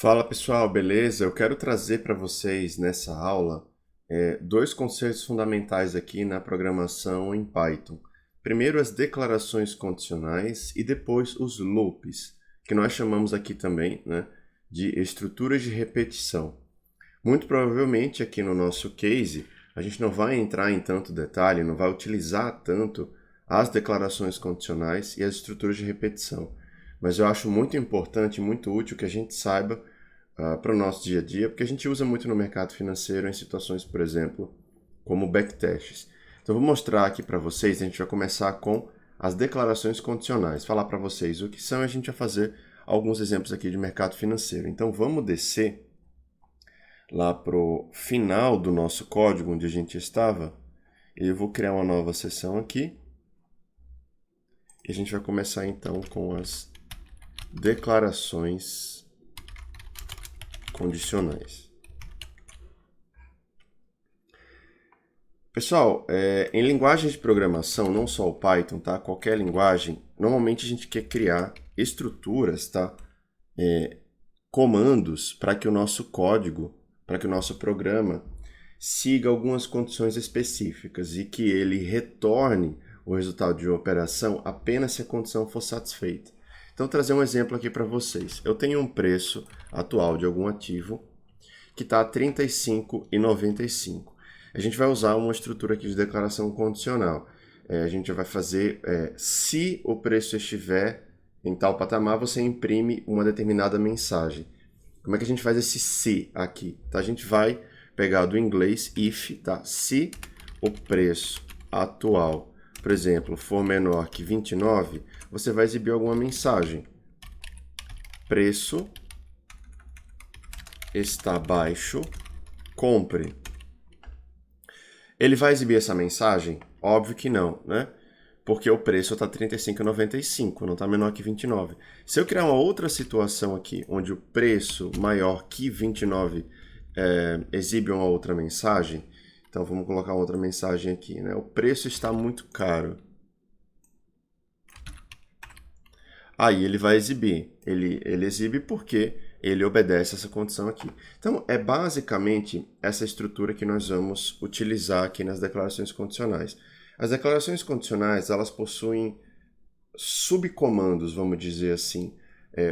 Fala pessoal, beleza? Eu quero trazer para vocês nessa aula dois conceitos fundamentais aqui na programação em Python. Primeiro as declarações condicionais e depois os loops, que nós chamamos aqui também, né, de estruturas de repetição. Muito provavelmente aqui no nosso case a gente não vai entrar em tanto detalhe, não vai utilizar tanto as declarações condicionais e as estruturas de repetição. Mas eu acho muito importante e muito útil que a gente saiba para o nosso dia a dia, porque a gente usa muito no mercado financeiro em situações, por exemplo, como backtests. Então, eu vou mostrar aqui para vocês, a gente vai começar com as declarações condicionais, falar para vocês o que são e a gente vai fazer alguns exemplos aqui de mercado financeiro. Então, vamos descer lá para o final do nosso código, onde a gente estava, e eu vou criar uma nova seção aqui. E a gente vai começar então com as declarações condicionais. Pessoal, em linguagens de programação, não só o Python, tá? Qualquer linguagem, normalmente a gente quer criar estruturas, tá? Comandos para que o nosso código, para que o nosso programa siga algumas condições específicas e que ele retorne o resultado de uma operação apenas se a condição for satisfeita. Então, vou trazer um exemplo aqui para vocês. Eu tenho um preço atual de algum ativo que está R$ 35,95. A gente vai usar uma estrutura aqui de declaração condicional. A gente vai fazer, se o preço estiver em tal patamar, você imprime uma determinada mensagem. Como é que a gente faz esse se aqui? Tá? A gente vai pegar do inglês if, tá? Se o preço atual, por exemplo, for menor que 29, você vai exibir alguma mensagem. Preço está baixo, compre. Ele vai exibir essa mensagem? Óbvio que não, né? Porque o preço está R$ 35,95, não está menor que 29. Se eu criar uma outra situação aqui, onde o preço maior que 29 exibe uma outra mensagem, então vamos colocar outra mensagem aqui, né? O preço está muito caro. Aí ele vai exibir. Ele exibe porque ele obedece essa condição aqui. Então, é basicamente essa estrutura que nós vamos utilizar aqui nas declarações condicionais. As declarações condicionais, elas possuem subcomandos, vamos dizer assim.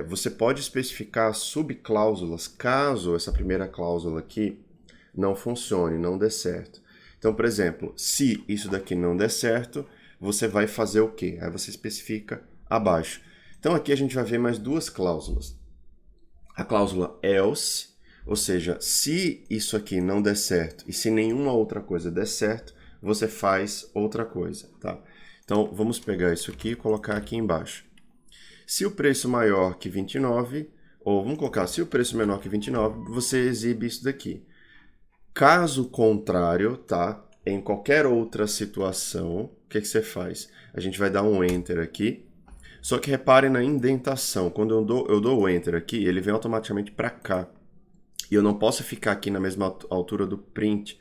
Você pode especificar subcláusulas caso essa primeira cláusula aqui não funcione, não dê certo. Então, por exemplo, se isso daqui não der certo, você vai fazer o quê? Aí você especifica abaixo. Então, aqui a gente vai ver mais duas cláusulas. A cláusula else, ou seja, se isso aqui não der certo e se nenhuma outra coisa der certo, você faz outra coisa, tá? Então, vamos pegar isso aqui e colocar aqui embaixo. Se o preço maior que 29, ou vamos colocar, se o preço menor que 29, você exibe isso daqui. Caso contrário, tá? Em qualquer outra situação, o que você faz? A gente vai dar um Enter aqui. Só que repare na indentação. Quando eu dou o Enter aqui, ele vem automaticamente para cá. E eu não posso ficar aqui na mesma altura do print,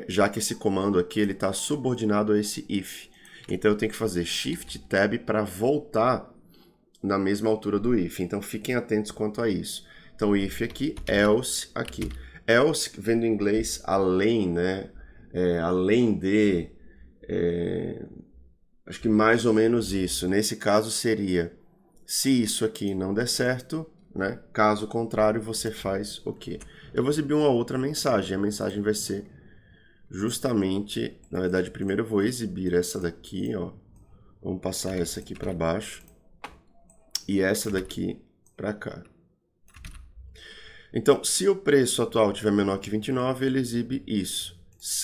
já que esse comando aqui está subordinado a esse if. Então eu tenho que fazer Shift Tab para voltar na mesma altura do if. Então fiquem atentos quanto a isso. Então if aqui, else aqui. Else vem do inglês além, né? Além de... acho que mais ou menos isso. Nesse caso seria, se isso aqui não der certo, né? Caso contrário, você faz o quê? Eu vou exibir uma outra mensagem. A mensagem vai ser justamente, na verdade, primeiro eu vou exibir essa daqui, ó. Vamos passar essa aqui para baixo e essa daqui para cá. Então, se o preço atual tiver menor que 29, ele exibe isso.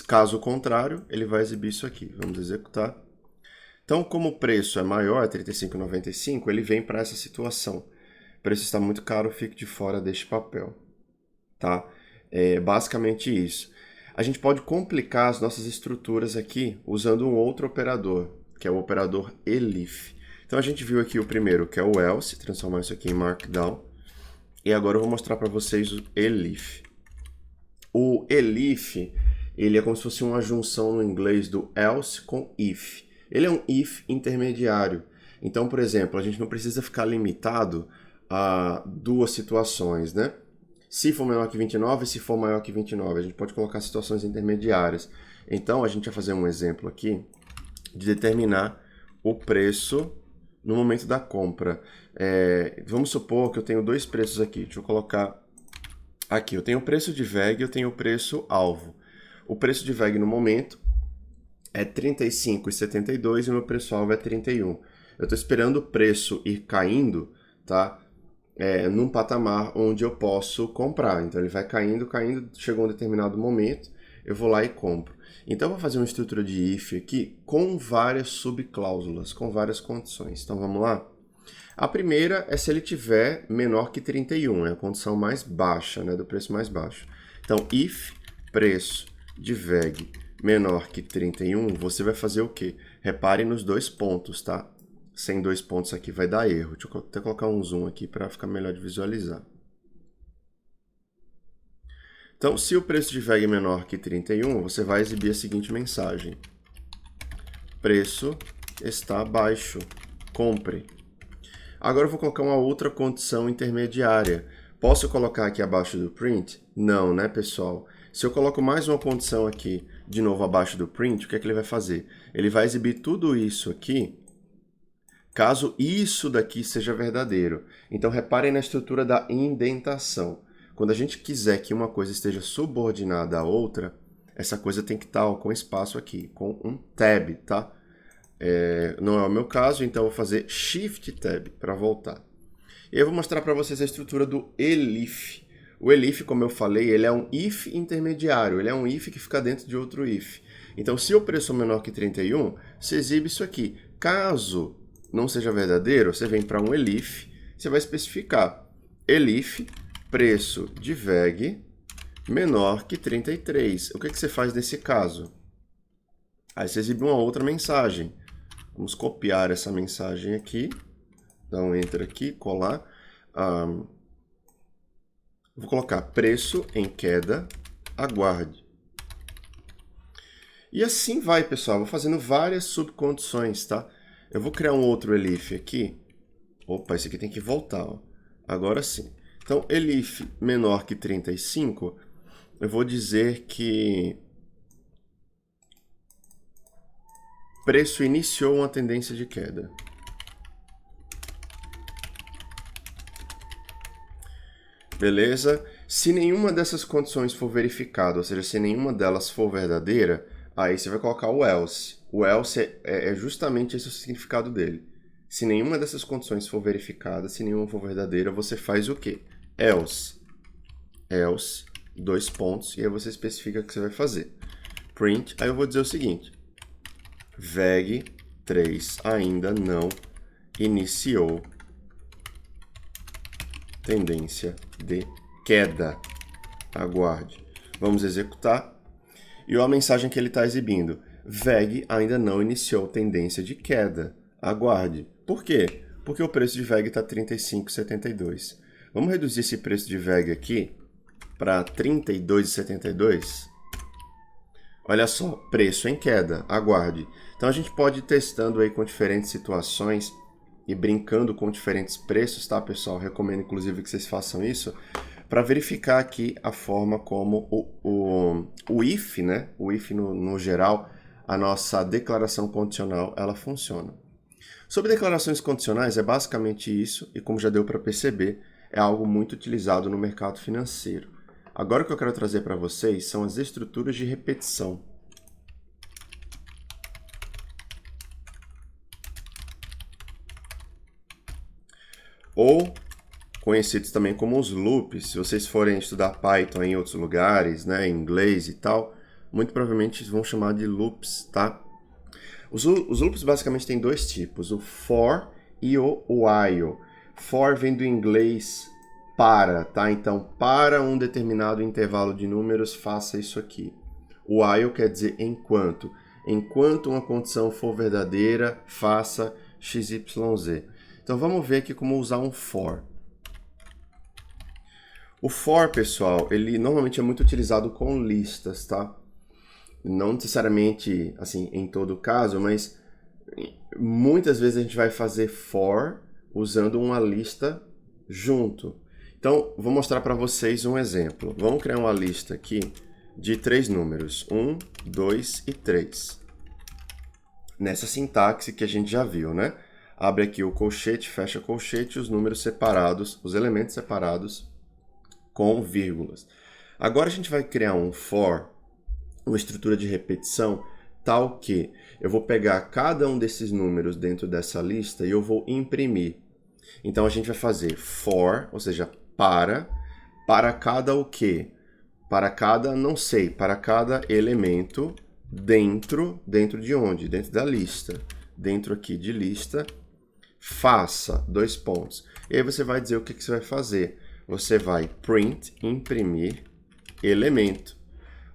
Caso contrário, ele vai exibir isso aqui. Vamos executar. Então, como o preço é maior, R$ 35,95, ele vem para essa situação. O preço está muito caro, fique de fora deste papel. Tá? É basicamente isso. A gente pode complicar as nossas estruturas aqui usando um outro operador, que é o operador elif. Então, a gente viu aqui o primeiro, que é o else, transformar isso aqui em markdown. E agora eu vou mostrar para vocês o elif. O elif, ele é como se fosse uma junção no inglês do else com if. Ele é um if intermediário. Então, por exemplo, a gente não precisa ficar limitado duas situações, né? Se for menor que 29 e se for maior que 29, a gente pode colocar situações intermediárias. Então, a gente vai fazer um exemplo aqui de determinar o preço no momento da compra. Vamos supor que eu tenho dois preços aqui. Deixa eu colocar aqui. Eu tenho o preço de VEG e eu tenho o preço alvo. O preço de VEG no momento é R$ 35,72 e o meu preço alvo é 31. Eu estou esperando o preço ir caindo, tá? Num patamar onde eu posso comprar. Então ele vai caindo, chegou um determinado momento, eu vou lá e compro. Então eu vou fazer uma estrutura de if aqui com várias subcláusulas, com várias condições. Então vamos lá? A primeira é se ele tiver menor que 31, é a condição mais baixa, né, do preço mais baixo. Então if preço de VEG menor que 31, você vai fazer o quê? Repare nos dois pontos, tá? Sem dois pontos aqui vai dar erro. Deixa eu até colocar um zoom aqui para ficar melhor de visualizar. Então, se o preço de VEG é menor que 31, você vai exibir a seguinte mensagem. Preço está baixo. Compre. Agora eu vou colocar uma outra condição intermediária. Posso colocar aqui abaixo do print? Não, né, pessoal? Se eu coloco mais uma condição aqui, de novo abaixo do print, o que é que ele vai fazer? Ele vai exibir tudo isso aqui, caso isso daqui seja verdadeiro. Então, reparem na estrutura da indentação. Quando a gente quiser que uma coisa esteja subordinada à outra, essa coisa tem que estar com espaço aqui, com um tab, tá? Não é o meu caso, então eu vou fazer Shift Tab para voltar. E eu vou mostrar para vocês a estrutura do elif. O elif, como eu falei, ele é um if intermediário, ele é um if que fica dentro de outro if. Então, se o preço é menor que 31, você exibe isso aqui. Caso não seja verdadeiro, você vem para um elif, você vai especificar elif preço de VEG menor que 33. O que você faz nesse caso? Aí você exibe uma outra mensagem. Vamos copiar essa mensagem aqui, dar um Enter aqui, colar. Vou colocar preço em queda, aguarde. E assim vai, pessoal. Vou fazendo várias subcondições, tá? Eu vou criar um outro elif aqui. Opa, esse aqui tem que voltar, ó. Agora sim. Então, elif menor que 35, eu vou dizer que preço iniciou uma tendência de queda. Beleza? Se nenhuma dessas condições for verificada, ou seja, se nenhuma delas for verdadeira, aí você vai colocar o else. O else é justamente esse o significado dele. Se nenhuma dessas condições for verificada, se nenhuma for verdadeira, você faz o quê? Else. Else, dois pontos, e aí você especifica o que você vai fazer. Print, aí eu vou dizer o seguinte. VEG 3 ainda não iniciou tendência de queda. Aguarde. Vamos executar. E a mensagem que ele está exibindo. VEG ainda não iniciou tendência de queda. Aguarde. Por quê? Porque o preço de VEG está R$ 35,72. Vamos reduzir esse preço de VEG aqui para R$ 32,72. Olha só, preço em queda, aguarde. Então a gente pode ir testando aí com diferentes situações e brincando com diferentes preços, tá, pessoal? Recomendo inclusive que vocês façam isso para verificar aqui a forma como o if, né? O if no geral, a nossa declaração condicional, ela funciona. Sobre declarações condicionais é basicamente isso e como já deu para perceber, é algo muito utilizado no mercado financeiro. Agora o que eu quero trazer para vocês são as estruturas de repetição. Ou conhecidos também como os loops. Se vocês forem estudar Python em outros lugares, né, em inglês e tal, muito provavelmente vão chamar de loops, tá? Os loops basicamente têm dois tipos, o for e o while. For vem do inglês para, tá? Então, para um determinado intervalo de números, faça isso aqui. O while quer dizer enquanto. Enquanto uma condição for verdadeira, faça XYZ. Então, vamos ver aqui como usar um for. O for, pessoal, ele normalmente é muito utilizado com listas, tá? Não necessariamente, assim, em todo caso, mas muitas vezes a gente vai fazer for usando uma lista junto. Então, vou mostrar para vocês um exemplo. Vamos criar uma lista aqui de 3 números, 1, 2 e 3. Nessa sintaxe que a gente já viu, né? Abre aqui o colchete, fecha o colchete, os números separados, os elementos separados com vírgulas. Agora a gente vai criar um for, uma estrutura de repetição, tal que eu vou pegar cada um desses números dentro dessa lista e eu vou imprimir. Então a gente vai fazer for, ou seja, para cada o quê? Para cada, não sei, para cada elemento dentro de onde? Dentro da lista. Dentro aqui de lista, faça, 2 pontos. E aí você vai dizer o que você vai fazer. Você vai print, imprimir, elemento.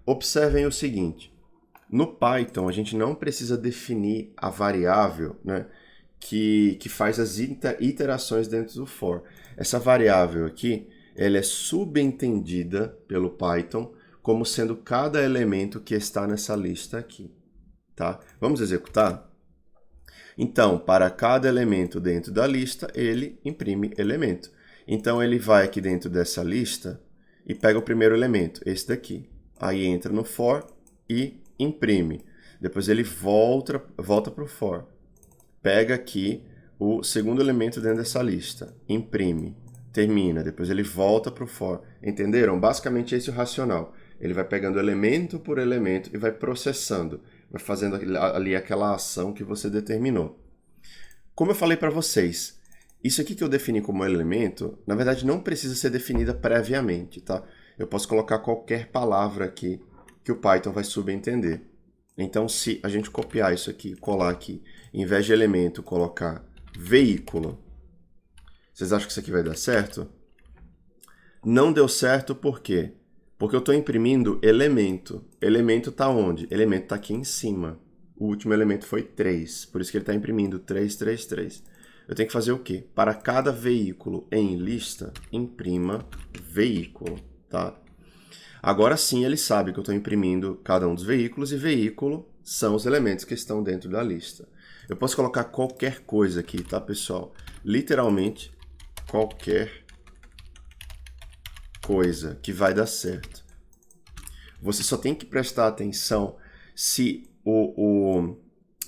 Observem o seguinte, no Python a gente não precisa definir a variável, né, que faz as iterações dentro do for. Essa variável aqui, ela é subentendida pelo Python como sendo cada elemento que está nessa lista aqui. Tá? Vamos executar? Então, para cada elemento dentro da lista, ele imprime elemento. Então, ele vai aqui dentro dessa lista e pega o primeiro elemento, esse daqui. Aí entra no for e imprime. Depois ele volta para o for. Pega aqui o segundo elemento dentro dessa lista, imprime, termina. Depois ele volta para o for. Entenderam? Basicamente esse é o racional. Ele vai pegando elemento por elemento e vai processando. Vai fazendo ali aquela ação que você determinou. Como eu falei para vocês, isso aqui que eu defini como elemento, na verdade não precisa ser definida previamente, tá? Eu posso colocar qualquer palavra aqui que o Python vai subentender. Então, se a gente copiar isso aqui, colar aqui, em vez de elemento, colocar veículo, vocês acham que isso aqui vai dar certo? Não deu certo por quê? Porque eu estou imprimindo elemento. Elemento está onde? Elemento está aqui em cima. O último elemento foi 3, por isso que ele está imprimindo 3, 3, 3. Eu tenho que fazer o quê? Para cada veículo em lista, imprima veículo, tá? Agora sim ele sabe que eu estou imprimindo cada um dos veículos e veículo são os elementos que estão dentro da lista. Eu posso colocar qualquer coisa aqui, tá, pessoal? Literalmente qualquer coisa que vai dar certo. Você só tem que prestar atenção se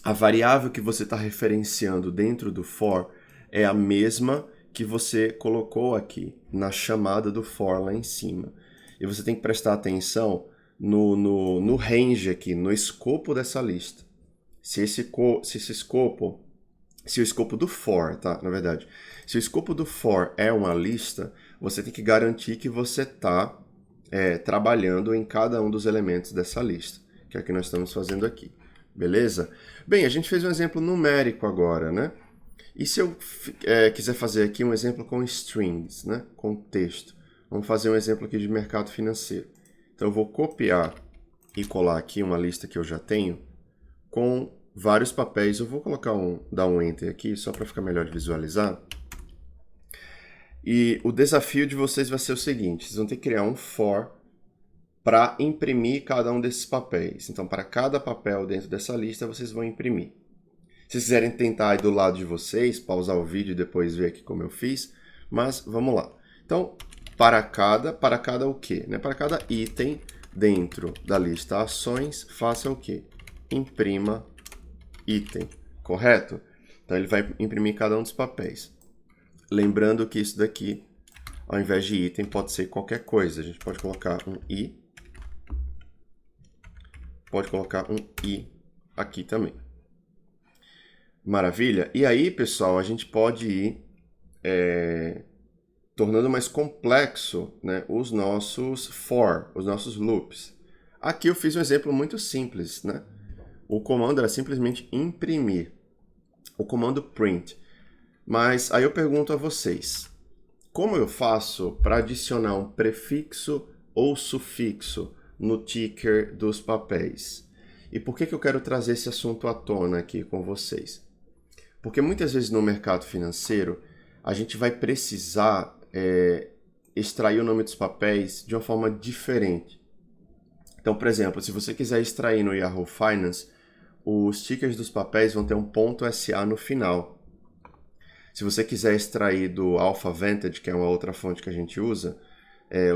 a variável que você está referenciando dentro do for é a mesma que você colocou aqui na chamada do for lá em cima. E você tem que prestar atenção no range aqui, no escopo dessa lista. Se o escopo do for, tá? Na verdade, se o escopo do for é uma lista, você tem que garantir que você está trabalhando em cada um dos elementos dessa lista, que é o que nós estamos fazendo aqui. Beleza? Bem, a gente fez um exemplo numérico agora, né? E se eu quiser fazer aqui um exemplo com strings, né? Com texto. Vamos fazer um exemplo aqui de mercado financeiro. Então, eu vou copiar e colar aqui uma lista que eu já tenho com vários papéis. Eu vou colocar dar um Enter aqui, só para ficar melhor de visualizar. E o desafio de vocês vai ser o seguinte, vocês vão ter que criar um for para imprimir cada um desses papéis. Então, para cada papel dentro dessa lista, vocês vão imprimir. Se vocês quiserem tentar aí do lado de vocês, pausar o vídeo e depois ver aqui como eu fiz, mas vamos lá. Então, para cada o quê? Né? Para cada item dentro da lista ações, faça o quê? Imprima item, correto? Então, ele vai imprimir cada um dos papéis. Lembrando que isso daqui, ao invés de item, pode ser qualquer coisa. A gente pode colocar um i, pode colocar um i aqui também. Maravilha? E aí, pessoal, a gente pode ir tornando mais complexo, né, os nossos for, os nossos loops. Aqui eu fiz um exemplo muito simples, né? O comando era simplesmente imprimir. O comando print. Mas aí eu pergunto a vocês, como eu faço para adicionar um prefixo ou sufixo no ticker dos papéis? E por que eu quero trazer esse assunto à tona aqui com vocês? Porque muitas vezes no mercado financeiro a gente vai precisar extrair o nome dos papéis de uma forma diferente. Então, por exemplo, se você quiser extrair no Yahoo Finance, os tickers dos papéis vão ter um .sa no final. Se você quiser extrair do Alpha Vantage, que é uma outra fonte que a gente usa,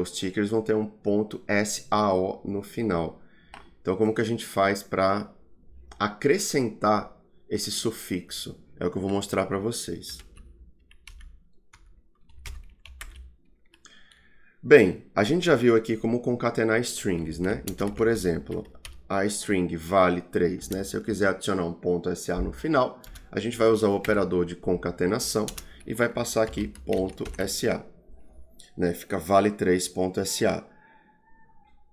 os tickers vão ter um ponto SAO no final. Então, como que a gente faz para acrescentar esse sufixo? É o que eu vou mostrar para vocês. Bem, a gente já viu aqui como concatenar strings, né? Então, por exemplo, a string vale 3, né? Se eu quiser adicionar um ponto SA no final, a gente vai usar o operador de concatenação e vai passar aqui ponto SA. Né? Fica vale3.sa.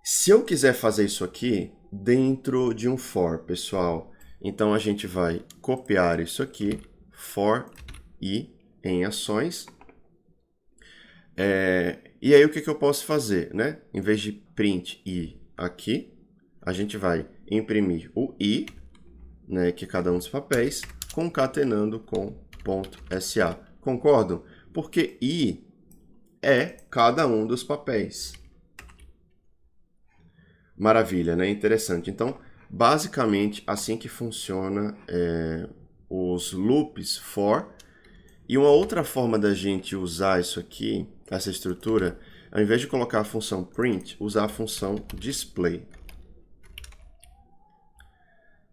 Se eu quiser fazer isso aqui dentro de um for, pessoal, então a gente vai copiar isso aqui, for i em ações. E aí o que eu posso fazer, né? Em vez de print i aqui, a gente vai imprimir o i, né, que é cada um dos papéis, concatenando com .sa. Concordam? Porque i é cada um dos papéis. Maravilha, né? Interessante. Então, basicamente, assim que funciona os loops for. E uma outra forma da gente usar isso aqui, essa estrutura, ao invés de colocar a função print, usar a função display.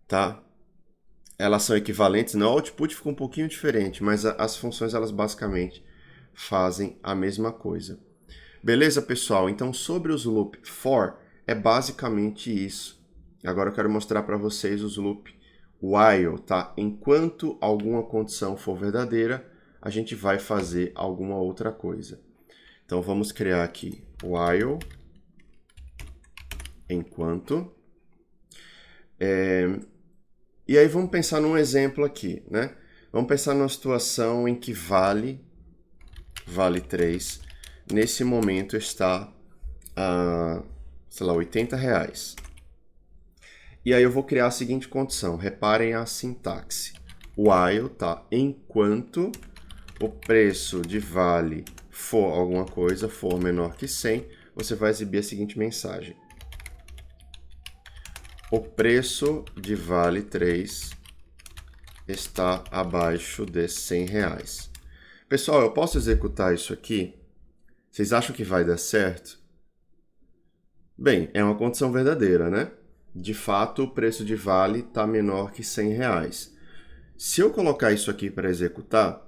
Tá? Elas são equivalentes, no output fica um pouquinho diferente, mas as funções, elas basicamente fazem a mesma coisa. Beleza, pessoal? Então, sobre os loop for, é basicamente isso. Agora eu quero mostrar para vocês os loop while, tá? Enquanto alguma condição for verdadeira, a gente vai fazer alguma outra coisa. Então, vamos criar aqui while enquanto. E aí vamos pensar num exemplo aqui, né? Vamos pensar numa situação em que vale 3, nesse momento está a, sei lá, R$80. E aí eu vou criar a seguinte condição. Reparem a sintaxe. While, tá? Enquanto o preço de vale for alguma coisa, for menor que 100, você vai exibir a seguinte mensagem. O preço de vale 3 está abaixo de R$100. Pessoal, eu posso executar isso aqui? Vocês acham que vai dar certo? Bem, é uma condição verdadeira, né? De fato, o preço de vale está menor que R$100. Se eu colocar isso aqui para executar,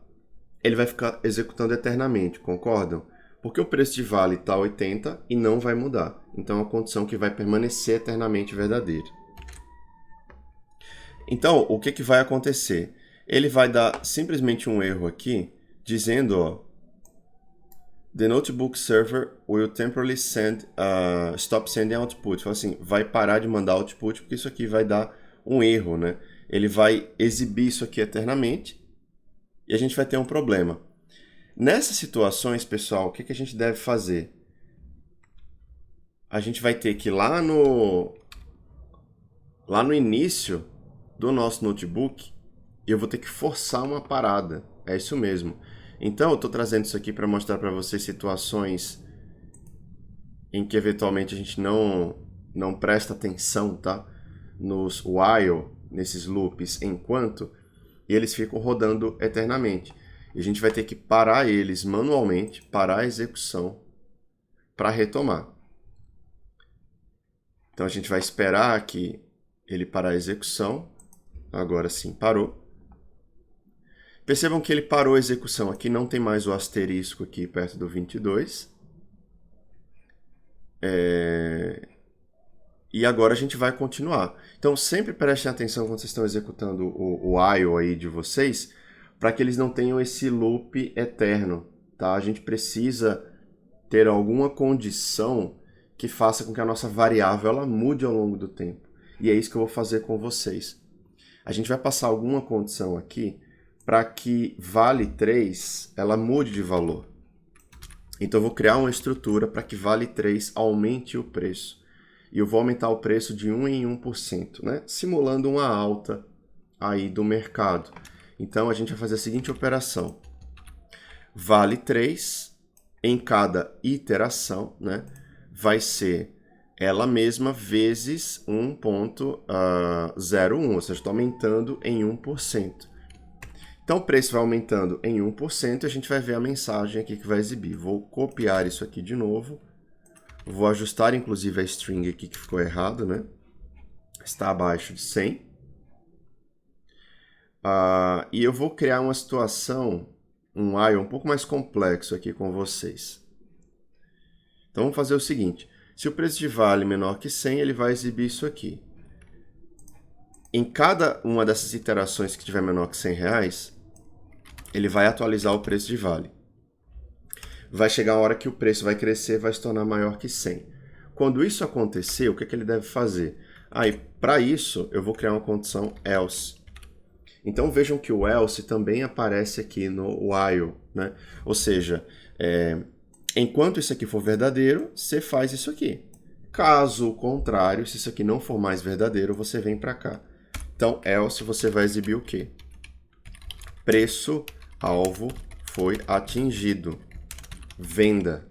ele vai ficar executando eternamente, concordam? Porque o preço de vale está 80 e não vai mudar. Então, é uma condição que vai permanecer eternamente verdadeira. Então, o que vai acontecer? Ele vai dar simplesmente um erro aqui, dizendo, ó, the notebook server will temporarily stop sending output. Fala assim, vai parar de mandar output, porque isso aqui vai dar um erro, né? Ele vai exibir isso aqui eternamente e a gente vai ter um problema. Nessas situações, pessoal, o que a gente deve fazer? A gente vai ter que ir lá no início do nosso notebook e eu vou ter que forçar uma parada. É isso mesmo. Então, eu estou trazendo isso aqui para mostrar para vocês situações em que eventualmente a gente não presta atenção, tá? Nos while, nesses loops enquanto, e eles ficam rodando eternamente. E a gente vai ter que parar eles manualmente, parar a execução para retomar. Então a gente vai esperar aqui ele parar a execução. Agora sim, parou. Percebam que ele parou a execução. Aqui não tem mais o asterisco aqui perto do 22. E agora a gente vai continuar. Então sempre prestem atenção quando vocês estão executando o while aí de vocês, para que eles não tenham esse loop eterno. Tá? A gente precisa ter alguma condição que faça com que a nossa variável ela mude ao longo do tempo. E é isso que eu vou fazer com vocês. A gente vai passar alguma condição aqui para que vale 3 ela mude de valor. Então eu vou criar uma estrutura para que vale 3 aumente o preço. E eu vou aumentar o preço de 1 em 1%, né? Simulando uma alta aí do mercado. Então a gente vai fazer a seguinte operação. Vale 3 em cada iteração, né? Vai ser ela mesma vezes 1.01, ou seja, está aumentando em 1%. Então o preço vai aumentando em 1% e a gente vai ver a mensagem aqui que vai exibir. Vou copiar isso aqui de novo. Vou ajustar inclusive a string aqui que ficou errado, né? Está abaixo de 100. E eu vou criar uma situação, um while um pouco mais complexo aqui com vocês. Então vamos fazer o seguinte. Se o preço de vale menor que 100, ele vai exibir isso aqui. Em cada uma dessas iterações que tiver menor que R$100, ele vai atualizar o preço de vale. Vai chegar a hora que o preço vai crescer, vai se tornar maior que 100. Quando isso acontecer, o que ele deve fazer? Para isso, eu vou criar uma condição else. Então vejam que o else também aparece aqui no while, né? Ou seja, enquanto isso aqui for verdadeiro, você faz isso aqui. Caso contrário, se isso aqui não for mais verdadeiro, você vem para cá. Então, else você vai exibir o quê? Preço-alvo foi atingido. Venda.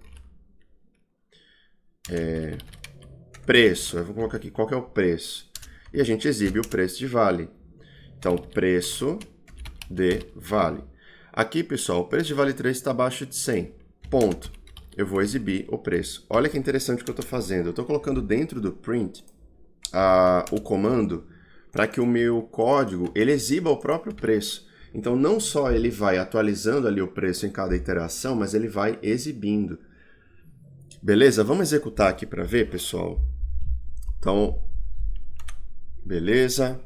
Preço. Eu vou colocar aqui qual que é o preço. E a gente exibe o preço de vale. Então, preço de vale. Aqui, pessoal, o preço de vale 3 está abaixo de 100. Ponto. Eu vou exibir o preço. Olha que interessante o que eu estou fazendo. Eu estou colocando dentro do print o comando para que o meu código ele exiba o próprio preço. Então, não só ele vai atualizando ali o preço em cada iteração, mas ele vai exibindo. Beleza? Vamos executar aqui para ver, pessoal? Então, beleza.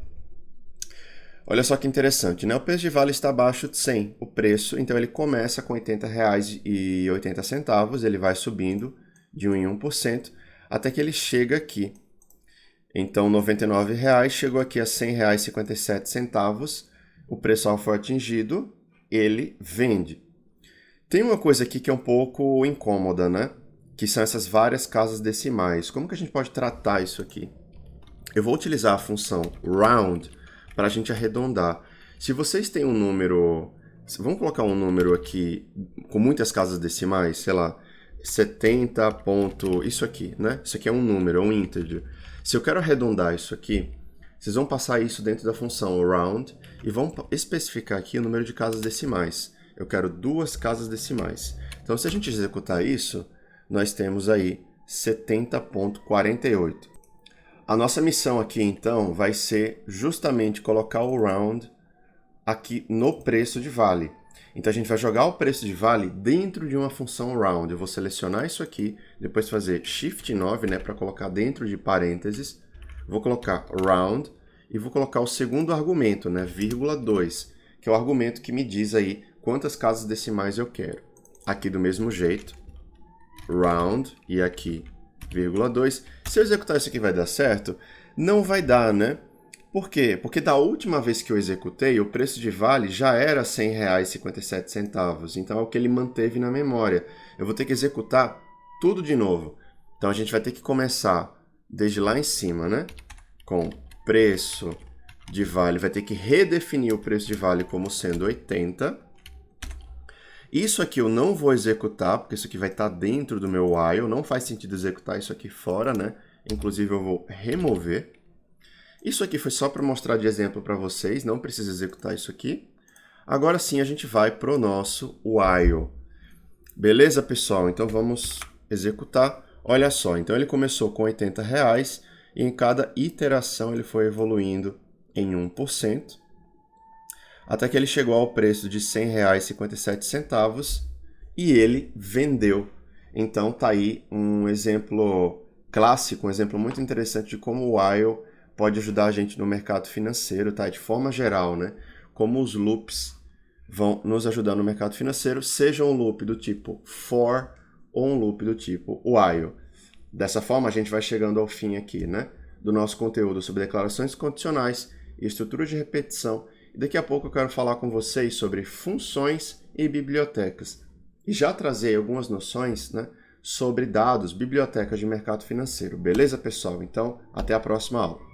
Olha só que interessante, né? O preço de vale está abaixo de 100, o preço, então ele começa com R$80,80, ele vai subindo de 1 em 1%, até que ele chega aqui. Então, R$99 chegou aqui a R$100,57, o preço-alvo foi atingido, ele vende. Tem uma coisa aqui que é um pouco incômoda, né? Que são essas várias casas decimais. Como que a gente pode tratar isso aqui? Eu vou utilizar a função round para a gente arredondar. Se vocês têm um número... Vamos colocar um número aqui com muitas casas decimais, sei lá, 70 ponto... Isso aqui, né? Isso aqui é um número, é um integer. Se eu quero arredondar isso aqui, vocês vão passar isso dentro da função round e vão especificar aqui o número de casas decimais. Eu quero 2 casas decimais. Então, se a gente executar isso, nós temos aí 70.48. A nossa missão aqui, então, vai ser justamente colocar o round aqui no preço de vale. Então, a gente vai jogar o preço de vale dentro de uma função round. Eu vou selecionar isso aqui, depois fazer Shift 9, né, para colocar dentro de parênteses. Vou colocar round e vou colocar o segundo argumento, né, vírgula 2, que é o argumento que me diz aí quantas casas decimais eu quero. Aqui do mesmo jeito, round e aqui, vírgula 2. Se eu executar isso aqui vai dar certo? Não vai dar, né? Por quê? Porque da última vez que eu executei, o preço de vale já era R$100,57. Então é o que ele manteve na memória. Eu vou ter que executar tudo de novo. Então a gente vai ter que começar desde lá em cima, né? Com preço de vale. Vai ter que redefinir o preço de vale como sendo 80. Isso aqui eu não vou executar, porque isso aqui vai estar dentro do meu while. Não faz sentido executar isso aqui fora, né? Inclusive eu vou remover. Isso aqui foi só para mostrar de exemplo para vocês, não precisa executar isso aqui. Agora sim a gente vai para o nosso while. Beleza, pessoal? Então vamos executar. Olha só, então ele começou com R$80 e em cada iteração ele foi evoluindo em 1%, até que ele chegou ao preço de R$100,57 e ele vendeu. Então tá aí um exemplo clássico, um exemplo muito interessante de como o while pode ajudar a gente no mercado financeiro, tá? De forma geral, né? Como os loops vão nos ajudar no mercado financeiro, seja um loop do tipo for ou um loop do tipo while. Dessa forma, a gente vai chegando ao fim aqui, né? Do nosso conteúdo sobre declarações condicionais e estrutura de repetição. E daqui a pouco eu quero falar com vocês sobre funções e bibliotecas. E já trazer algumas noções, né, sobre dados, bibliotecas de mercado financeiro. Beleza, pessoal? Então, até a próxima aula.